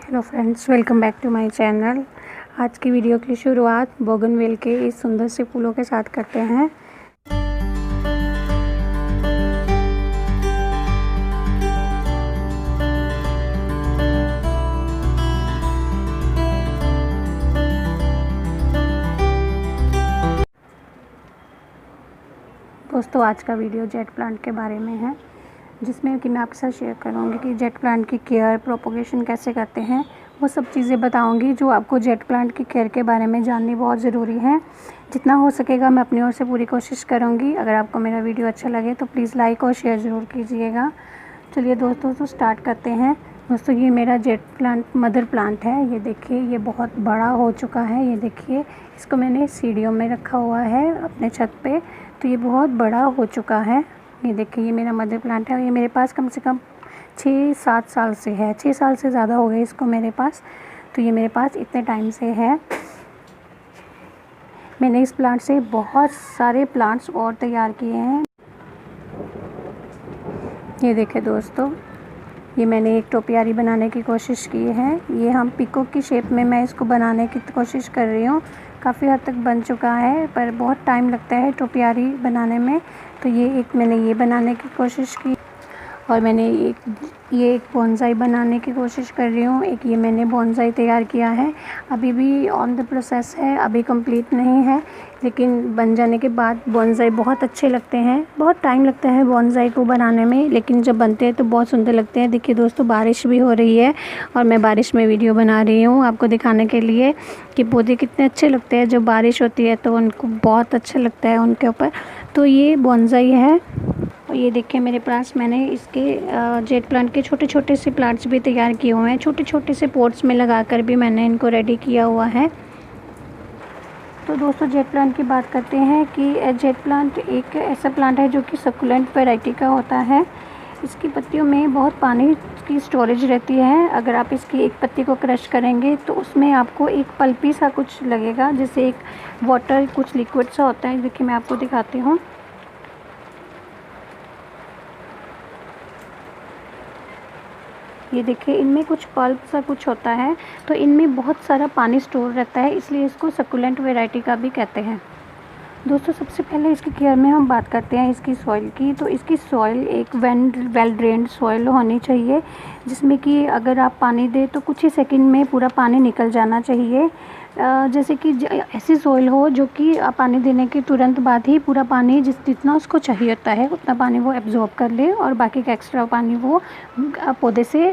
Hello friends, welcome back to my channel. आज की video की शुरुआत बोगनवेल के इस सुंदर से फूलों के साथ करते हैं। दोस्तों, आज का वीडियो जेट प्लांट के बारे में है, जिसमें कि मैं आपके साथ शेयर करूँगी कि जेट प्लांट की केयर प्रोपोगेशन कैसे करते हैं। वो सब चीज़ें बताऊँगी जो आपको जेट प्लांट की केयर के बारे में जाननी बहुत ज़रूरी है। जितना हो सकेगा मैं अपनी ओर से पूरी कोशिश करूँगी। अगर आपको मेरा वीडियो अच्छा लगे तो प्लीज़ लाइक और शेयर ज़रूर कीजिएगा। चलिए दोस्तों, तो स्टार्ट करते हैं। दोस्तों, ये मेरा जेट प्लांट मदर प्लांट है। ये देखिए, ये बहुत बड़ा हो चुका है। ये देखिए, इसको मैंने सीढ़ियों में रखा हुआ है अपने छत पे, तो ये बहुत बड़ा हो चुका है। ये देखिए, ये मेरा मदर प्लांट है और ये मेरे पास कम से कम 6-7 साल से है। 6 साल से ज़्यादा हो गए इसको मेरे पास, तो ये मेरे पास इतने टाइम से है। मैंने इस प्लांट से बहुत सारे प्लांट्स और तैयार किए हैं। ये देखिए दोस्तों, ये मैंने एक टोपियारी बनाने की कोशिश की है। ये हम पिकॉक की शेप में मैं इसको बनाने की कोशिश कर रही हूँ। काफ़ी हद तक बन चुका है, पर बहुत टाइम लगता है टोपियारी बनाने में। तो मैंने ये बनाने की कोशिश की, और मैंने एक बोनसाई बनाने की कोशिश कर रही हूँ। एक ये मैंने बोनसाई तैयार किया है, अभी भी ऑन द प्रोसेस है, अभी कंप्लीट नहीं है, लेकिन बन जाने के बाद बोनसाई बहुत अच्छे लगते हैं। बहुत टाइम लगता है बोनसाई को बनाने में, लेकिन जब बनते हैं तो बहुत सुंदर लगते हैं। देखिए दोस्तों, बारिश भी हो रही है और मैं बारिश में वीडियो बना रही हूँ आपको दिखाने के लिए कि पौधे कितने अच्छे लगते हैं। जब बारिश होती है तो उनको बहुत अच्छा लगता है उनके ऊपर। तो ये बोनसाई है। और ये देखिए, मेरे पास मैंने इसके जेट प्लांट के छोटे छोटे से प्लांट्स भी तैयार किए हुए हैं। छोटे छोटे से पॉट्स में लगाकर भी मैंने इनको रेडी किया हुआ है। तो दोस्तों, जेट प्लांट की बात करते हैं कि जेट प्लांट एक ऐसा प्लांट है जो कि सक्युलेंट वैरायटी का होता है। इसकी पत्तियों में बहुत पानी की स्टोरेज रहती है। अगर आप इसकी एक पत्ती को क्रश करेंगे तो उसमें आपको एक पल्पी सा कुछ लगेगा, जैसे एक वाटर कुछ लिक्विड सा होता है। देखिए, मैं आपको दिखाती हूँ। ये देखिए, इनमें कुछ पल्प सा कुछ होता है, तो इनमें बहुत सारा पानी स्टोर रहता है, इसलिए इसको सक्युलेंट वैरायटी का भी कहते हैं। दोस्तों, सबसे पहले इसकी केयर में हम बात करते हैं इसकी सॉइल की। तो इसकी सॉइल एक वेल ड्रेन्ड सॉइल होनी चाहिए, जिसमें कि अगर आप पानी दें तो कुछ ही सेकंड में पूरा पानी निकल जाना चाहिए। जैसे कि ऐसी सॉइल हो जो कि पानी देने के तुरंत बाद ही पूरा पानी जितना उसको चाहिए होता है उतना पानी वो एब्जॉर्ब कर ले, और बाकी का एक्स्ट्रा पानी वो पौधे से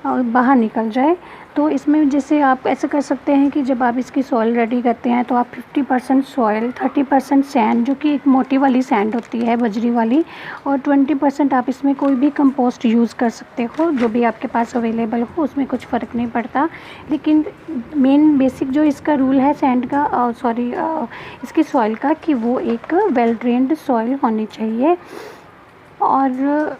बाहर निकल जाए। तो इसमें जैसे आप ऐसे कर सकते हैं कि जब आप इसकी सॉइल रेडी करते हैं तो आप 50% सॉइल, 30% सैंड, जो कि एक मोटी वाली सैंड होती है, बजरी वाली, और 20% आप इसमें कोई भी कंपोस्ट यूज़ कर सकते हो, जो भी आपके पास अवेलेबल हो, उसमें कुछ फ़र्क नहीं पड़ता। लेकिन मेन बेसिक जो इसका रूल है सैंड का, इसकी सॉइल का, कि वो एक वेल ड्रेन्ड सॉइल होनी चाहिए। और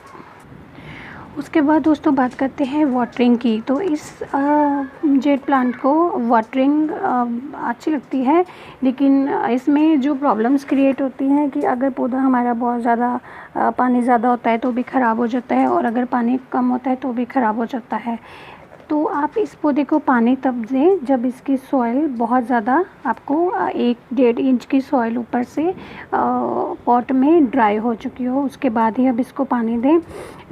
उसके बाद दोस्तों बात करते हैं वाटरिंग की। तो इस जेट प्लांट को वाटरिंग अच्छी लगती है, लेकिन इसमें जो प्रॉब्लम्स क्रिएट होती हैं कि अगर पौधा हमारा बहुत ज़्यादा पानी ज़्यादा होता है तो भी ख़राब हो जाता है, और अगर पानी कम होता है तो भी ख़राब हो जाता है। तो आप इस पौधे को पानी तब दें जब इसकी सॉइल बहुत ज़्यादा, आपको 1-1.5 इंच की सॉइल ऊपर से पॉट में ड्राई हो चुकी हो, उसके बाद ही अब इसको पानी दें।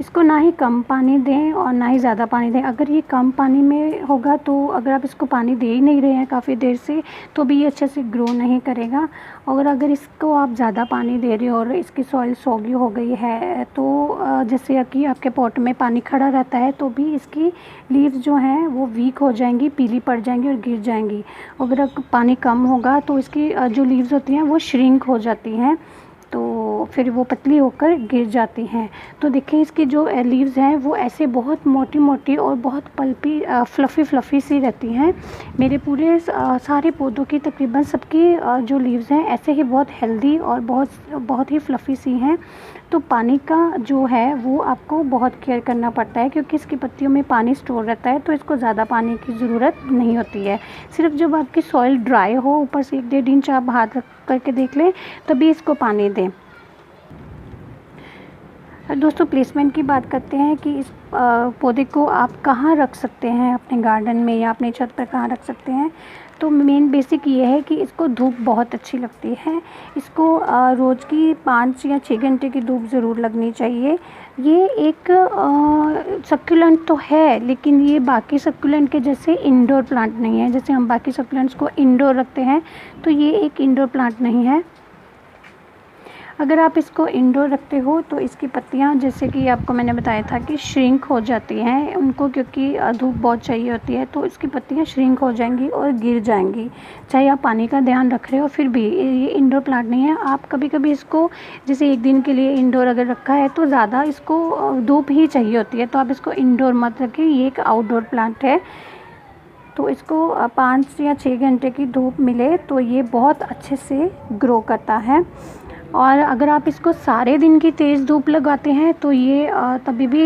इसको ना ही कम पानी दें और ना ही ज़्यादा पानी दें। अगर ये कम पानी में होगा तो अगर आप इसको पानी दे ही नहीं रहे हैं काफ़ी देर से, तो भी ये अच्छे से ग्रो नहीं करेगा। और अगर इसको आप ज़्यादा पानी दे रहे हो और इसकी सॉइल सॉगी हो गई है, तो जैसे कि आपके पॉट में पानी खड़ा रहता है, तो भी इसकी लीव्स जो हैं वो वीक हो जाएंगी, पीली पड़ जाएंगी और गिर जाएंगी। अगर पानी कम होगा तो इसकी जो लीव्स होती हैं वो श्रिंक हो जाती हैं, तो फिर वो पतली होकर गिर जाती हैं। तो देखिए, इसकी जो लीव्स हैं वो ऐसे बहुत मोटी मोटी और बहुत पल्पी फ्लफ़ी सी रहती हैं। मेरे पूरे सारे पौधों की तकरीबन सबकी जो लीव्स हैं ऐसे ही बहुत हेल्दी और बहुत ही फ्लफ़ी सी हैं। तो पानी का जो है वो आपको बहुत केयर करना पड़ता है, क्योंकि इसकी पत्तियों में पानी स्टोर रहता है, तो इसको ज़्यादा पानी की ज़रूरत नहीं होती है। सिर्फ जब आपकी सॉइल ड्राई हो, ऊपर से 1-1.5 इंच आप हाथ रख करके देख लें, तभी इसको पानी दें। दोस्तों प्लेसमेंट की बात करते हैं कि इस पौधे को आप कहाँ रख सकते हैं अपने गार्डन में या अपने छत पर कहाँ रख सकते हैं। तो मेन बेसिक ये है कि इसको धूप बहुत अच्छी लगती है। इसको रोज़ की 5 या 6 घंटे की धूप ज़रूर लगनी चाहिए। ये एक सक्यूलेंट तो है, लेकिन ये बाकी सक्यूलेंट के जैसे इंडोर प्लांट नहीं है। जैसे हम बाकी सक्यूलेंट्स को इंडोर रखते हैं, तो ये एक इंडोर प्लांट नहीं है। अगर आप इसको इंडोर रखते हो तो इसकी पत्तियां, जैसे कि आपको मैंने बताया था कि श्रिंक हो जाती हैं उनको, क्योंकि धूप बहुत चाहिए होती है, तो इसकी पत्तियां श्रिंक हो जाएंगी और गिर जाएंगी। चाहे आप पानी का ध्यान रख रहे हो, फिर भी ये इंडोर प्लांट नहीं है। आप कभी कभी इसको, जैसे एक दिन के लिए इंडोर अगर रखा है तो ज़्यादा इसको धूप ही चाहिए होती है, तो आप इसको इंडोर मत रखें। ये एक आउटडोर प्लांट है, तो इसको 5 या 6 घंटे की धूप मिले तो ये बहुत अच्छे से ग्रो करता है। और अगर आप इसको सारे दिन की तेज़ धूप लगाते हैं तो ये तभी भी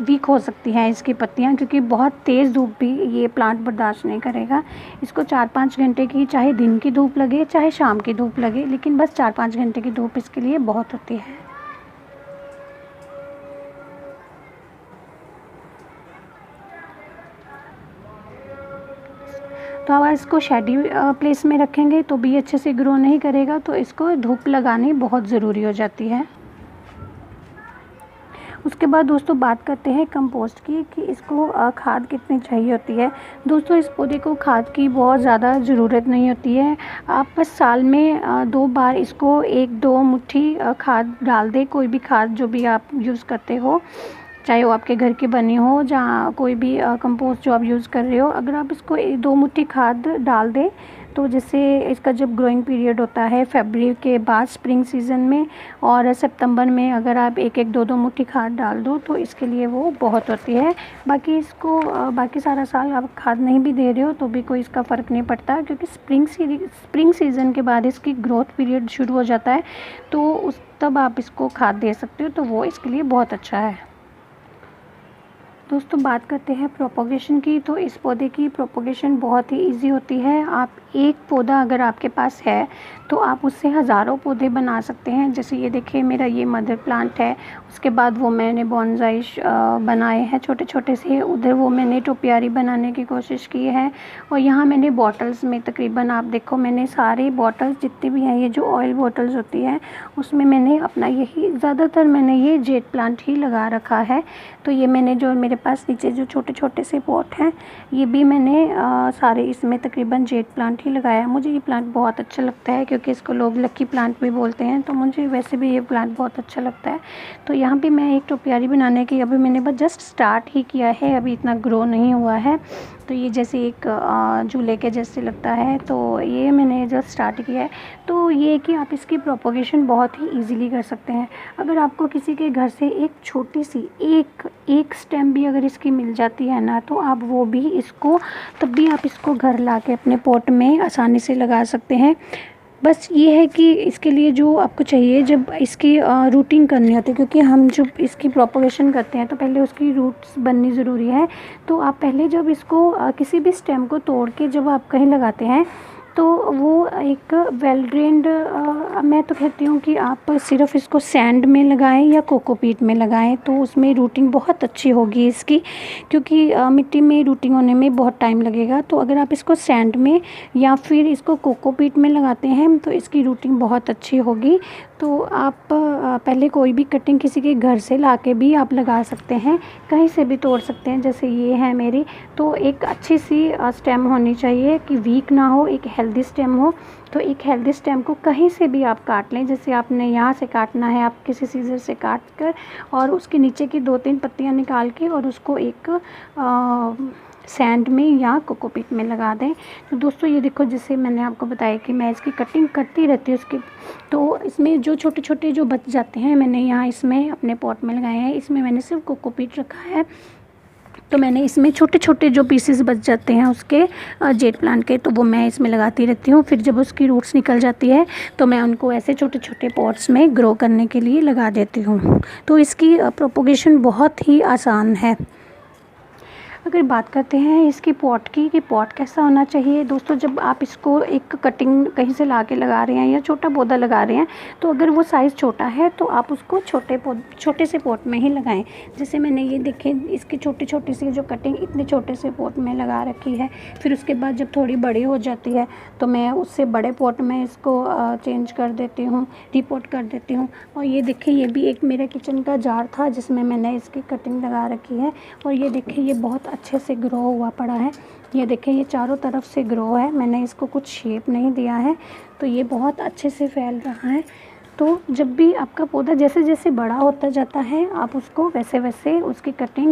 वीक हो सकती हैं इसकी पत्तियां, क्योंकि बहुत तेज़ धूप भी ये प्लांट बर्दाश्त नहीं करेगा। इसको 4-5 घंटे की, चाहे दिन की धूप लगे चाहे शाम की धूप लगे, लेकिन बस 4-5 घंटे की धूप इसके लिए बहुत होती है। तो अगर इसको शेडी प्लेस में रखेंगे तो भी अच्छे से ग्रो नहीं करेगा, तो इसको धूप लगानी बहुत ज़रूरी हो जाती है। उसके बाद दोस्तों बात करते हैं कंपोस्ट की, कि इसको खाद कितनी चाहिए होती है। दोस्तों इस पौधे को खाद की बहुत ज़्यादा ज़रूरत नहीं होती है। आप बस साल में 2 बार इसको 1-2 मुट्ठी खाद डाल दें, कोई भी खाद जो भी आप यूज़ करते हो, चाहे वो आपके घर की बनी हो, जहाँ कोई भी कंपोस्ट जो आप यूज़ कर रहे हो, अगर आप इसको 2 मुट्ठी खाद डाल दें, तो जैसे इसका जब ग्रोइंग पीरियड होता है फरवरी के बाद स्प्रिंग सीज़न में और सितंबर में, अगर आप 1-1, 2-2 मुट्ठी खाद डाल दो तो इसके लिए वो बहुत होती है। बाकी इसको बाकी सारा साल आप खाद नहीं भी दे रहे हो तो भी कोई इसका फ़र्क नहीं पड़ता, क्योंकि स्प्रिंग सीज़न के बाद इसकी ग्रोथ पीरियड शुरू हो जाता है, तो उस तब आप इसको खाद दे सकते हो, तो वो इसके लिए बहुत अच्छा है। दोस्तों बात करते हैं प्रोपोगेशन की, तो इस पौधे की प्रोपोगेशन बहुत ही इजी होती है। आप एक पौधा अगर आपके पास है तो आप उससे हज़ारों पौधे बना सकते हैं। जैसे ये देखिए, मेरा ये मदर प्लांट है, उसके बाद वो मैंने बॉन्साई बनाए हैं छोटे छोटे से, उधर वो मैंने टोपियारी बनाने की कोशिश की है, और यहाँ मैंने बॉटल्स में तकरीबन, आप देखो मैंने सारे बॉटल्स जितनी भी हैं, ये जो ऑयल बॉटल्स होती हैं उसमें मैंने अपना यही, ज़्यादातर मैंने ये जेट प्लांट ही लगा रखा है। तो ये मैंने जो मेरे पास नीचे जो छोटे छोटे से पॉट हैं, ये भी मैंने सारे इसमें तकरीबन जेट प्लांट ही लगाया। मुझे ये प्लांट बहुत अच्छा लगता है, क्योंकि इसको लोग लकी प्लांट भी बोलते हैं, तो मुझे वैसे भी ये प्लांट बहुत अच्छा लगता है। तो यहाँ पे मैं एक टोपियारी बनाने की, अभी मैंने बस जस्ट स्टार्ट ही किया है, अभी इतना ग्रो नहीं हुआ है। तो ये जैसे एक झूले के जैसे लगता है, तो ये मैंने जस्ट स्टार्ट किया है। तो ये कि आप इसकी प्रोपोगेशन बहुत ही ईज़िली कर सकते हैं। अगर आपको किसी के घर से एक छोटी सी एक स्टेम भी अगर इसकी मिल जाती है ना, तो आप वो भी इसको, तब भी आप इसको घर ला के अपने पॉट में आसानी से लगा सकते हैं। बस ये है कि इसके लिए जो आपको चाहिए, जब इसकी रूटिंग करनी होती है, क्योंकि हम जब इसकी प्रोपोगेशन करते हैं तो पहले उसकी रूट्स बननी ज़रूरी है। तो आप पहले जब इसको किसी भी स्टेम को तोड़ के जब आप कहीं लगाते हैं, तो वो एक वेल ड्रेन्ड, मैं तो कहती हूँ कि आप सिर्फ इसको सैंड में लगाएं या कोकोपीट में लगाएं, तो उसमें रूटिंग बहुत अच्छी होगी इसकी, क्योंकि मिट्टी में रूटिंग होने में बहुत टाइम लगेगा। तो अगर आप इसको सैंड में या फिर इसको कोकोपीट में लगाते हैं तो इसकी रूटिंग बहुत अच्छी होगी। तो आप पहले कोई भी कटिंग किसी के घर से लाके भी आप लगा सकते हैं, कहीं से भी तोड़ सकते हैं। जैसे ये है मेरी, तो एक अच्छी सी स्टेम होनी चाहिए कि वीक ना हो, एक हेल्दी स्टेम हो। तो एक हेल्दी स्टेम को कहीं से भी आप काट लें, जैसे आपने यहाँ से काटना है, आप किसी सीजर से काट कर और उसके नीचे की 2-3 पत्तियाँ निकाल के और उसको एक सैंड में या कोकोपीट में लगा दें। तो दोस्तों ये देखो, जैसे मैंने आपको बताया कि मैं इसकी कटिंग करती रहती हूँ उसकी, तो इसमें जो छोटे छोटे जो बच जाते हैं, मैंने यहाँ इसमें अपने पॉट में लगाए हैं। इसमें मैंने सिर्फ कोकोपीट रखा है, तो मैंने इसमें छोटे छोटे जो पीसेस बच जाते हैं उसके जेट प्लांट के, तो वो मैं इसमें लगाती रहती हूँ। फिर जब उसकी रूट्स निकल जाती है तो मैं उनको ऐसे छोटे छोटे पॉट्स में ग्रो करने के लिए लगा देती हूँ। तो इसकी प्रोपोगेशन बहुत ही आसान है। अगर बात करते हैं इसकी पॉट की कि पॉट कैसा होना चाहिए दोस्तों, जब आप इसको एक कटिंग कहीं से ला के लगा रहे हैं या छोटा पौधा लगा रहे हैं, तो अगर वो साइज़ छोटा है तो आप उसको छोटे से पॉट में ही लगाएं। जैसे मैंने ये देखें इसकी छोटी छोटी सी जो कटिंग इतने छोटे से पॉट में लगा रखी है। फिर उसके बाद जब थोड़ी बड़ी हो जाती है तो मैं उससे बड़े पॉट में इसको चेंज कर देती हूँ, रीपोर्ट कर देती हूँ। और ये देखें ये भी एक मेरा किचन का जार था जिसमें मैंने इसकी कटिंग लगा रखी है। और ये देखें ये बहुत अच्छे से ग्रो हुआ पड़ा है। ये देखें ये चारों तरफ से ग्रो है, मैंने इसको कुछ शेप नहीं दिया है, तो ये बहुत अच्छे से फैल रहा है। तो जब भी आपका पौधा जैसे जैसे बड़ा होता जाता है आप उसको वैसे वैसे उसकी कटिंग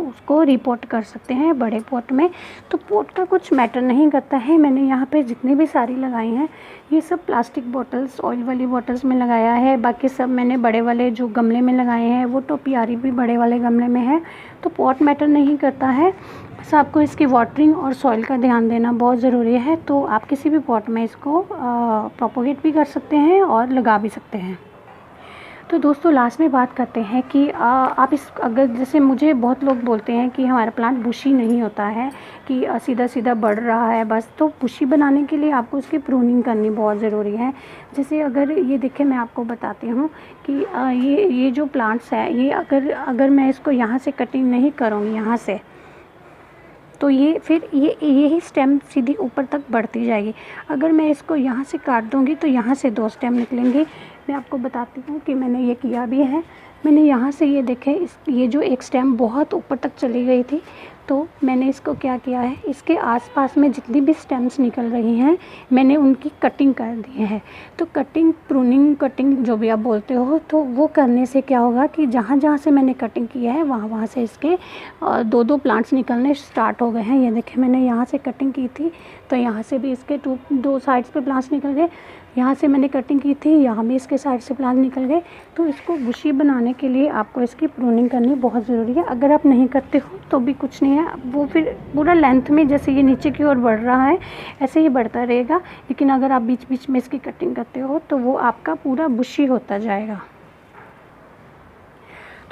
उसको रिपोर्ट कर सकते हैं बड़े पॉट में। तो पॉट का कुछ मैटर नहीं करता है। मैंने यहाँ पे जितनी भी सारी लगाई हैं ये सब प्लास्टिक बॉटल्स, ऑयल वाली बॉटल्स में लगाया है। बाकी सब मैंने बड़े वाले जो गमले में लगाए हैं वो टोपियारी भी बड़े वाले गमले में है। तो पॉट मैटर नहीं करता है, बस आपको इसकी वाटरिंग और सॉइल का ध्यान देना बहुत ज़रूरी है। तो आप किसी भी पॉट में इसको प्रोपोगेट भी कर सकते हैं और लगा भी सकते हैं। तो दोस्तों लास्ट में बात करते हैं कि आप इस अगर जैसे मुझे बहुत लोग बोलते हैं कि हमारा प्लांट बुशी नहीं होता है, कि सीधा सीधा बढ़ रहा है बस। तो बुशी बनाने के लिए आपको इसकी प्रूनिंग करनी बहुत ज़रूरी है। जैसे अगर ये देखें मैं आपको बताती हूँ कि ये जो प्लांट्स है ये अगर मैं इसको यहाँ से कटिंग नहीं करूँगी यहाँ से, तो ये फिर यही स्टेम सीधी ऊपर तक बढ़ती जाएगी। अगर मैं इसको यहाँ से काट दूँगी तो यहाँ से 2 स्टेम निकलेंगे। मैं आपको बताती हूँ कि मैंने ये किया भी है। मैंने यहाँ से ये देखें ये जो एक स्टेम बहुत ऊपर तक चली गई थी, तो मैंने इसको क्या किया है, इसके आसपास में जितनी भी स्टेम्स निकल रही हैं मैंने उनकी कटिंग कर दी है। तो कटिंग, प्रूनिंग, कटिंग जो भी आप बोलते हो, तो वो करने से क्या होगा कि जहाँ जहाँ से मैंने कटिंग की है वहाँ से इसके 2-2 प्लांट्स निकलने स्टार्ट हो गए हैं। ये देखें मैंने यहाँ से कटिंग की थी तो यहाँ से भी इसके 2 साइड्स पे प्लांट्स निकल गए। यहाँ से मैंने कटिंग की थी, यहाँ भी इसके साइड से प्लांट निकल गए। तो इसको बुशी बनाने के लिए आपको इसकी प्रूनिंग करनी बहुत ज़रूरी है। अगर आप नहीं करते हो तो भी कुछ नहीं है, वो फिर पूरा लेंथ में जैसे ये नीचे की ओर बढ़ रहा है ऐसे ही बढ़ता रहेगा। लेकिन अगर आप बीच बीच में इसकी कटिंग करते हो तो वो आपका पूरा बुशी होता जाएगा।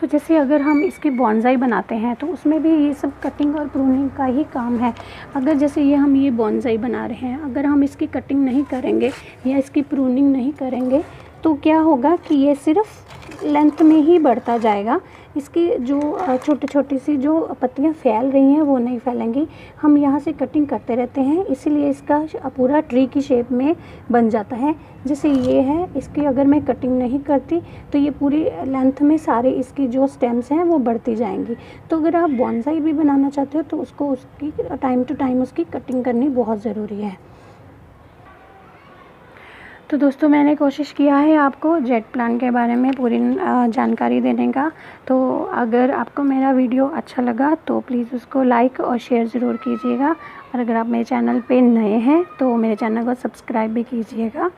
तो जैसे अगर हम इसकी बॉन्साई बनाते हैं तो उसमें भी ये सब कटिंग और प्रूनिंग का ही काम है। अगर जैसे हम ये बॉन्साई बना रहे हैं, अगर हम इसकी कटिंग नहीं करेंगे या इसकी प्रूनिंग नहीं करेंगे तो क्या होगा कि ये सिर्फ लेंथ में ही बढ़ता जाएगा। इसकी जो छोटी छोटी सी जो पत्तियां फैल रही हैं वो नहीं फैलेंगी। हम यहाँ से कटिंग करते रहते हैं इसीलिए इसका पूरा ट्री की शेप में बन जाता है। जैसे ये है, इसकी अगर मैं कटिंग नहीं करती तो ये पूरी लेंथ में सारे इसकी जो स्टेम्स हैं वो बढ़ती जाएंगी। तो अगर आप बॉन्साई भी बनाना चाहते हो तो उसको उसकी टाइम टू टाइम उसकी कटिंग करनी बहुत ज़रूरी है। तो दोस्तों मैंने कोशिश किया है आपको जेट प्लांट के बारे में पूरी जानकारी देने का। तो अगर आपको मेरा वीडियो अच्छा लगा तो प्लीज़ उसको लाइक और शेयर ज़रूर कीजिएगा। और अगर आप मेरे चैनल पे नए हैं तो मेरे चैनल को सब्सक्राइब भी कीजिएगा।